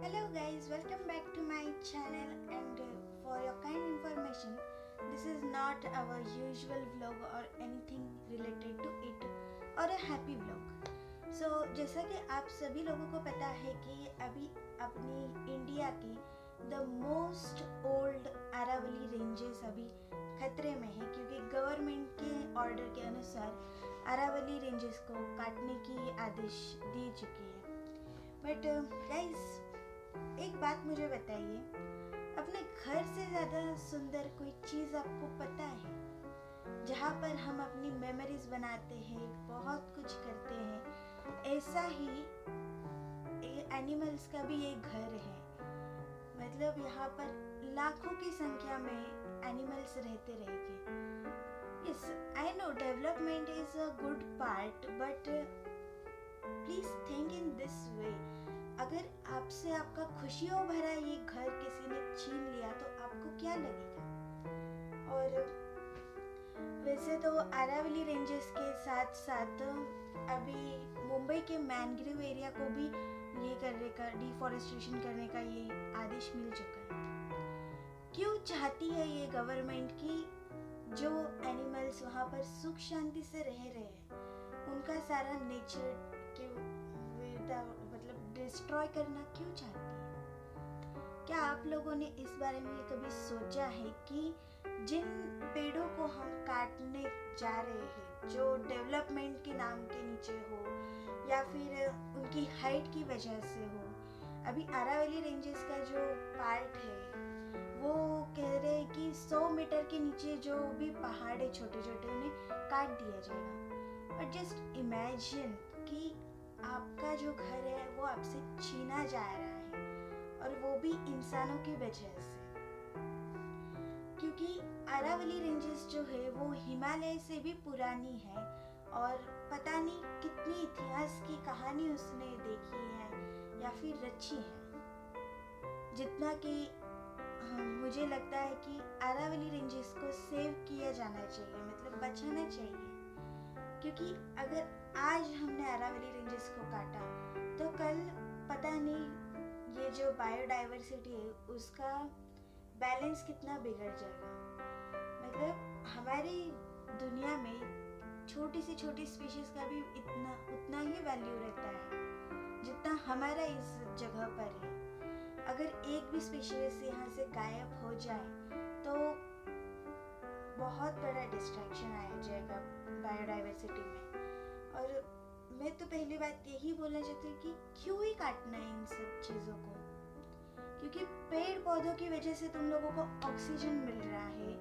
Hello guys, welcome back to my channel and for your kind information, this is not our usual vlog or anything related to it or a happy vlog. So जैसा कि आप सभी लोगों को पता है कि अभी अपनी इंडिया की the most old Aravalli ranges अभी खतरे में है क्योंकि गवर्नमेंट के ऑर्डर के अनुसार अरावली रेंजेस को काटने की आदेश दी चुकी है. बट गाइस एक बात मुझे बताइए, अपने घर से ज़्यादा सुंदर कोई चीज़ आपको पता है जहाँ पर हम अपनी मेमोरीज बनाते हैं, बहुत कुछ करते हैं? ऐसा ही एनिमल्स का भी एक घर है. मतलब यहाँ पर लाखों की संख्या में एनिमल्स रहते रहेंगे. Yes, I know development is a good part, but please think in this way. अगर आपसे आपका खुशियों भरा ये घर किसी ने छीन लिया तो आपको क्या लगेगा? और वैसे तो अरावली रेंजेस के साथ साथ अभी मुंबई के मैनग्रोव एरिया को भी ये करने का, डिफॉरेस्टेशन करने का ये आदेश मिल चुका है. क्यों चाहती है ये गवर्नमेंट की जो एनिमल्स वहाँ पर सुख शांति से रह रहे हैं उनका सारा नेचर के मतलब डिस्ट्रॉय करना क्यों चाहती है? क्या आप लोगों ने इस बारे में कभी सोचा है कि जिन पेड़ों को हम काटने जा रहे हैं, जो डेवलपमेंट के नाम के नीचे हो या फिर उनकी हाइट की वजह से हो, अभी अरावली रेंजेस का जो पार्ट है वो कह रहे हैं कि 100 मीटर के नीचे जो भी पहाड़ है छोटे छोटे उन्हें काट दिया जाएगा. बट जस्ट इमेजिन कि आपका जो घर है वो आपसे छीना जा रहा है और वो भी इंसानों की वजह से. क्योंकि अरावली रेंजेस जो है वो हिमालय से भी पुरानी है और पता नहीं कितनी इतिहास की कहानी उसने देखी है या फिर रची है. जितना कि मुझे लगता है कि अरावली रेंजेस को सेव किया जाना चाहिए, मतलब बचाना चाहिए. क्योंकि अगर आज हमने अरावली रेंजेस को काटा तो कल पता नहीं ये जो बायोडाइवर्सिटी है उसका बैलेंस कितना बिगड़ जाएगा. मतलब हमारी दुनिया में छोटी से छोटी स्पीशीज का भी उतना ही वैल्यू रहता है जितना हमारा इस जगह पर है. अगर एक भी स्पीशीज यहाँ से गायब हो जाए तो बहुत बड़ा डिस्ट्रैक्शन आ जाएगा बायोडाइवर्सिटी में. और मैं तो पहली बात यही बोलना चाहती हूँ कि क्यों ही काटना है इन सब चीज़ों को? क्योंकि पेड़ पौधों की वजह से तुम लोगों को ऑक्सीजन मिल रहा है,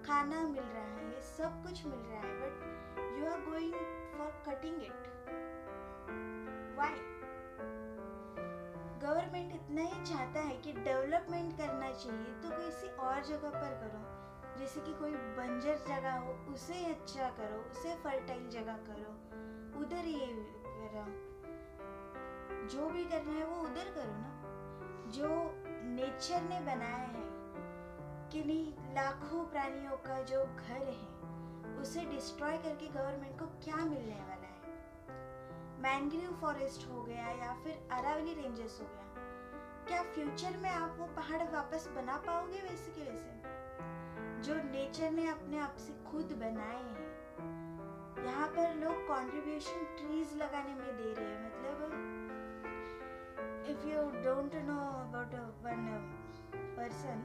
खाना मिल रहा है, सब कुछ मिल रहा है, but you are going for cutting it. Why? Government इतना ही चाहता है कि डेवलपमेंट करना चाहिए तो किसी और जगह पर करो, जैसे कि कोई बंजर जगह हो उसे अच्छा करो, उसे फर्टाइल जगह करो, उधर ये करो. जो भी करना है वो उधर करो ना. जो नेचर ने बनाया है कि नहीं, लाखों प्राणियों का जो घर है उसे डिस्ट्रॉय करके गवर्नमेंट को क्या मिलने वाला है? मैनग्रोव फॉरेस्ट हो गया या फिर अरावली रेंजेस हो गया, क्या फ्यूचर में आप वो पहाड़ वापस बना पाओगे वैसे के वैसे जो नेचर ने अपने आप से खुद बनाए हैं? यहाँ पर लोग कंट्रीब्यूशन ट्रीज लगाने में दे रहे हैं. मतलब if you don't know about one person,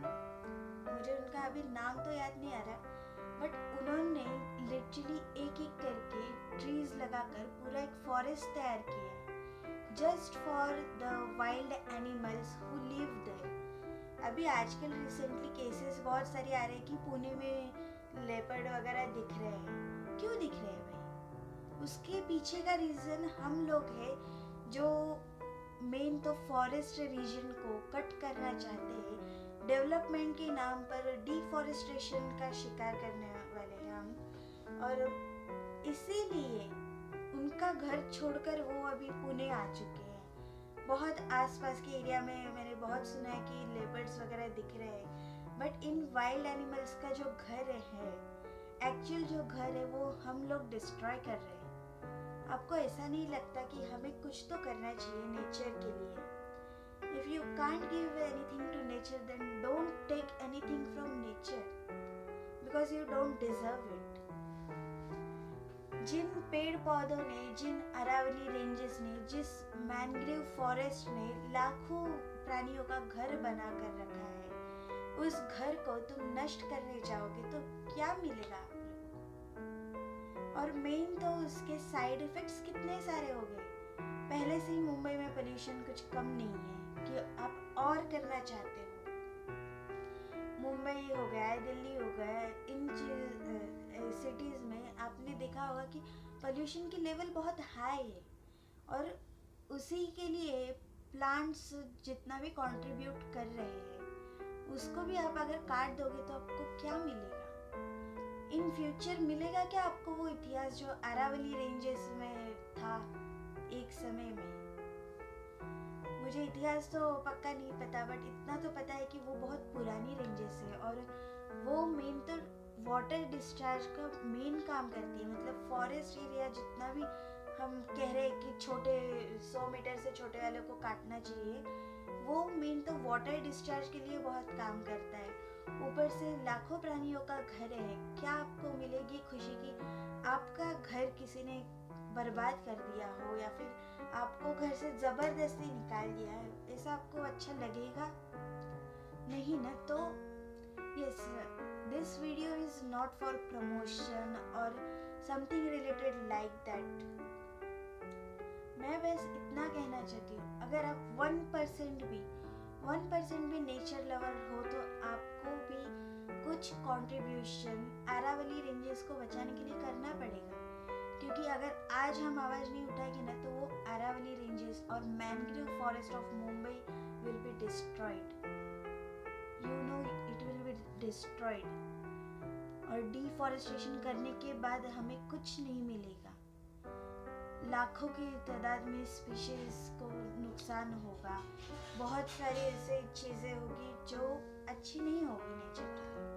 मुझे उनका अभी नाम तो याद नहीं आ रहा, बट उन्होंने लिटरली एक एक करके ट्रीज लगाकर पूरा एक फॉरेस्ट तैयार किया just for the wild animals who live there. अभी आजकल रिसेंटली केसेस बहुत सारे आ रहे हैं कि पुणे में लेपर्ड वगैरह दिख रहे हैं. क्यों दिख रहे हैं भाई? उसके पीछे का रीज़न हम लोग हैं जो मेन तो फॉरेस्ट रीजन को कट करना चाहते हैं. डेवलपमेंट के नाम पर डिफॉरेस्टेशन का शिकार करने वाले हैं हम, और इसीलिए उनका घर छोड़कर वो अभी पुणे आ चुके हैं. बहुत आसपास के एरिया में मैंने बहुत सुना है कि लेपर्ड्स वगैरह दिख रहे हैं, बट इन वाइल्ड एनिमल्स का जो घर है, एक्चुअल जो घर है, वो हम लोग डिस्ट्रॉय कर रहे हैं. आपको ऐसा नहीं लगता कि हमें कुछ तो करना चाहिए नेचर के लिए? If you can't give anything to nature, then don't take anything from nature because you don't deserve it. जिन पेड़ पौधों ने, जिन अरावली रेंजेस ने, जिस मैनग्रोव फॉरेस्ट ने लाखों प्राणियों का घर बना कर रखा है, उस घर को तुम नष्ट करने जाओगे तो क्या मिलेगा आप लोगों को? और मेन तो उसके साइड इफेक्ट्स कितने सारे हो गए। पहले से ही मुंबई में पोल्यूशन कुछ कम नहीं है कि आप और करना चाहते हो। मुंबई हो गया, दिल्ली हो गया, इन सिटीज़ में आपने देखा होगा कि पोल्यूशन की लेवल बहुत हाई है और उसी के लिए प्लांट्स जितना भी कंट्रीब्यूट कर रहे हैं उसको भी आप अगर काट दोगे तो आपको क्या मिलेगा? इन फ्यूचर मिलेगा क्या आपको वो इतिहास जो अरावली रेंजेस में था एक समय में? मुझे इतिहास तो पक्का नहीं पता, बट इतना तो पता है कि वो बहुत पुरानी रेंजेस है और वो मेन तो वाटर डिस्चार्ज का मेन काम करती है। मतलब फॉरेस्ट एरिया जितना भी हम कह रहे हैं कि छोटे 100 मीटर से छोटे वाले को काटना चाहिए, वो मेन तो वाटर डिस्चार्ज के लिए बहुत काम करता है। ऊपर से लाखों प्राणियों का घर है। क्या आपको मिलेगी खुशी कि आपका घर किसी ने बर्बाद कर दिया हो या फिर आपको घर से ज़बरदस्ती निकाल दिया है? ऐसा आपको अच्छा लगेगा? नहीं ना। तो yes, this video is not for promotion or something related like that. मैं बस इतना कहना चाहती हूँ, अगर आप 1% भी नेचर लवर हो तो आपको भी कुछ कंट्रीब्यूशन अरावली रेंजेस को बचाने के लिए करना पड़ेगा। क्योंकि अगर आज हम आवाज़ नहीं उठाएंगे ना तो वो अरावली रेंजेस और mangrove forest of Mumbai will be destroyed. It will be destroyed. और डिफॉरेस्टेशन करने के बाद हमें कुछ नहीं मिलेगा। लाखों की तादाद में स्पीशीज को नुकसान होगा। बहुत सारी ऐसे चीज़ें होगी जो अच्छी नहीं होगी नेचर के लिए।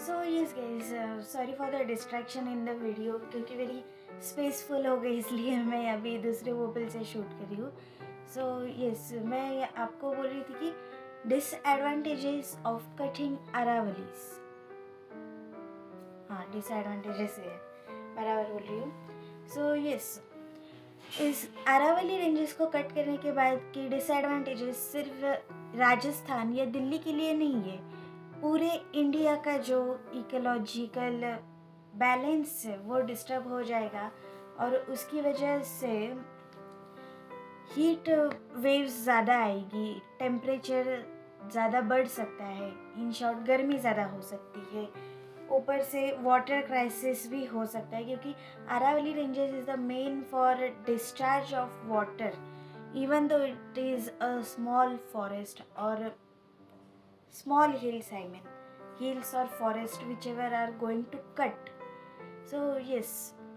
So yes guys, sorry for the distraction in the video, क्योंकि मेरी स्पेसफुल हो गई इसलिए मैं अभी दूसरे मोबाइल से शूट कर रही हूँ। सो यस, मैं आपको बोल रही थी कि डिसएडवांटेजेस ऑफ कटिंग अरावलीज। हाँ, डिसएडवांटेजेस है, बराबर बोल रही हूँ। सो यस, इस अरावली रेंजेस को कट करने के बाद की डिसएडवांटेजेस सिर्फ राजस्थान या दिल्ली के लिए नहीं है, पूरे इंडिया का जो इकोलॉजिकल बैलेंस है वो डिस्टर्ब हो जाएगा और उसकी वजह से हीट वेव्स ज़्यादा आएगी, टेम्परेचर ज़्यादा बढ़ सकता है, इन शॉर्ट गर्मी ज़्यादा हो सकती है। ऊपर से वाटर क्राइसिस भी हो सकता है क्योंकि Aravalli ranges is the main for discharge of water, even though it is a small forest और small hills, hills or forest whichever are going to cut. So yes,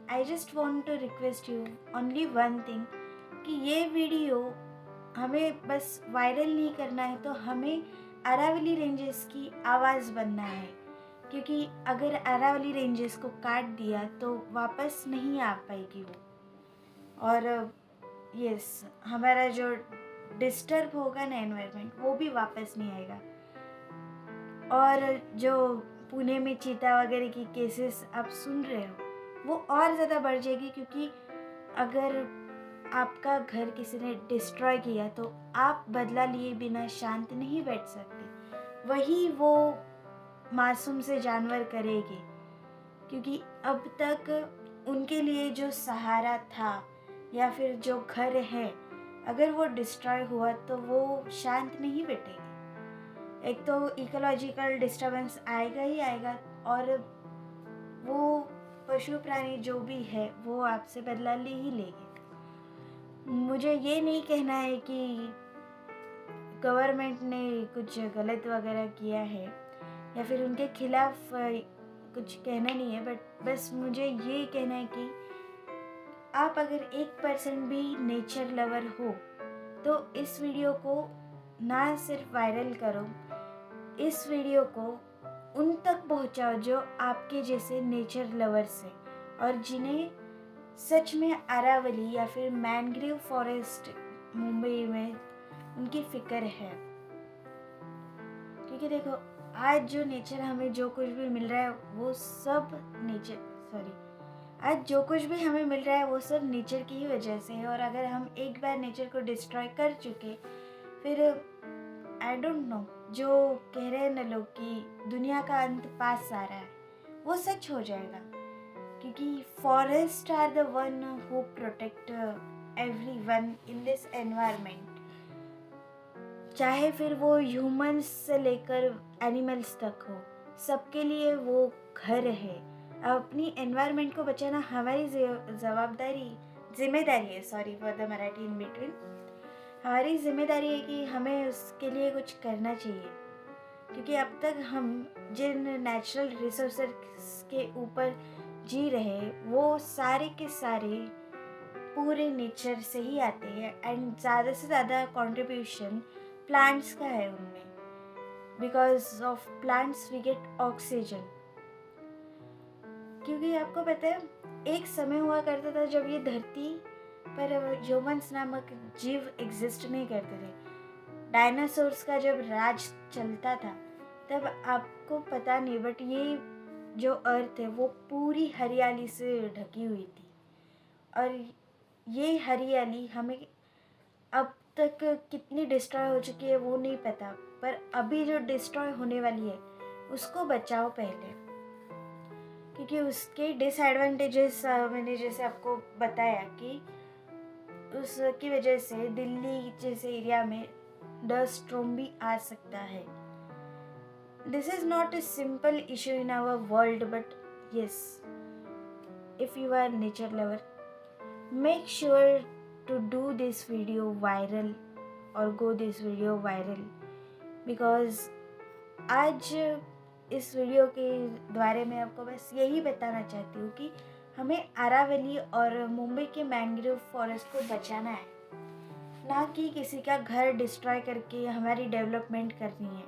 I just want to request you only one thing कि ये video हमें बस viral नहीं करना है, तो हमें अरावली रेंजेस की आवाज़ बनना है। क्योंकि अगर अरावली रेंजेस को काट दिया तो वापस नहीं आ पाएगी वो, और यस, हमारा जो डिस्टर्ब होगा ना एनवायरनमेंट वो भी वापस नहीं आएगा। और जो पुणे में चीता वगैरह की केसेस आप सुन रहे हो वो और ज़्यादा बढ़ जाएगी, क्योंकि अगर आपका घर किसी ने डिस्ट्रॉय किया तो आप बदला लिए बिना शांत नहीं बैठ सकते। वही वो मासूम से जानवर करेगी, क्योंकि अब तक उनके लिए जो सहारा था या फिर जो घर है, अगर वो डिस्ट्रॉय हुआ तो वो शांत नहीं बैठेगी। एक तो इकोलॉजिकल डिस्टर्बेंस आएगा ही आएगा, और वो पशु प्राणी जो भी है वो आपसे बदला ले ही लेंगे। मुझे ये नहीं कहना है कि गवर्नमेंट ने कुछ गलत वगैरह किया है या फिर उनके खिलाफ कुछ कहना नहीं है, बट बस मुझे ये कहना है कि आप अगर 1% भी नेचर लवर हो तो इस वीडियो को ना सिर्फ वायरल करो, इस वीडियो को उन तक पहुंचाओ जो आपके जैसे नेचर लवर्स हैं और जिन्हें सच में अरावली या फिर मैनग्रोव फॉरेस्ट मुंबई में फिक्र है। क्योंकि देखो आज जो नेचर हमें जो कुछ भी मिल रहा है वो सब आज जो कुछ भी हमें मिल रहा है वो सब नेचर की ही वजह से है। और अगर हम एक बार नेचर को डिस्ट्रॉय कर चुके फिर आई डोंट नो, जो कह रहे हैं ना लोग कि दुनिया का अंत पास आ रहा है, वो सच हो जाएगा। क्योंकि forest are the one who protect everyone in this environment. चाहे फिर वो ह्यूमंस से लेकर एनिमल्स तक हो, सबके लिए वो घर है। अपनी एनवायरनमेंट को बचाना हमारी जिम्मेदारी है। Sorry for the Marathi in between. हमारी जिम्मेदारी है कि हमें उसके लिए कुछ करना चाहिए। क्योंकि अब तक हम जिन नेचुरल रिसोर्सेस के ऊपर जी रहे वो सारे के सारे पूरे नेचर से ही आते हैं। एंड ज़्यादा से ज़्यादा कंट्रीब्यूशन प्लांट्स का है उनमें। Because of plants we get oxygen. क्योंकि आपको पता है एक समय हुआ करता था जब ये धरती पर ह्यूमंस नामक जीव एग्जिस्ट नहीं करते थे। डायनासोर्स का जब राज चलता था तब आपको पता नहीं, बट ये जो अर्थ है वो पूरी हरियाली से ढकी हुई थी। और ये हरियाली हमें अब तक कितनी डिस्ट्रॉय हो चुकी है वो नहीं पता, पर अभी जो डिस्ट्रॉय होने वाली है उसको बचाओ पहले। क्योंकि उसके डिसएडवांटेजेस मैंने जैसे आपको बताया कि उसकी वजह से दिल्ली जैसे एरिया में डस्ट स्टॉर्म भी आ सकता है। This is not a simple issue in our world, but yes, if you are nature lover, make sure to do this video viral or go this video viral, because आज इस video के द्वारा मैं आपको बस यही बताना चाहती हूँ कि हमें अरावली और मुंबई के मैंग्रोव फॉरेस्ट को बचाना है, ना कि किसी का घर डिस्ट्रॉय करके हमारी डेवलपमेंट करनी है।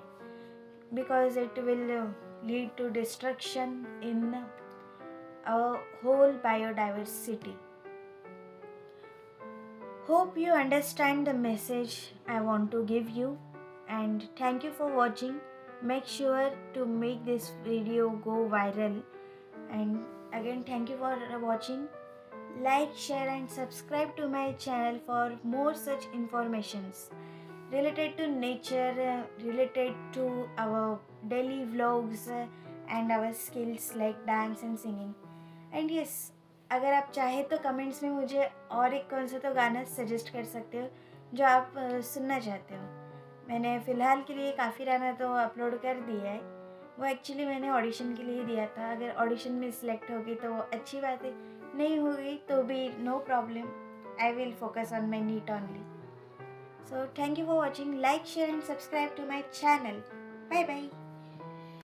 Because it will lead to destruction in a whole biodiversity. Hope you understand the message I want to give you, and thank you for watching. Make sure to make this video go viral, and again thank you for watching. Like, share and subscribe to my channel for more such informations related to nature, related to our daily vlogs, and our skills like dance and singing. And yes, अगर आप चाहे तो comments में मुझे और एक कौन सा तो गाना सजेस्ट कर सकते हो जो आप सुनना चाहते हो। मैंने फ़िलहाल के लिए काफ़ी गाना तो अपलोड कर दिया है, वो एक्चुअली मैंने ऑडिशन के लिए दिया था। अगर ऑडिशन में सिलेक्ट होगी तो अच्छी बात है, नहीं होगी तो भी no problem, I will focus on my NEET only. So thank you for watching. Like, share and subscribe to my channel. Bye bye.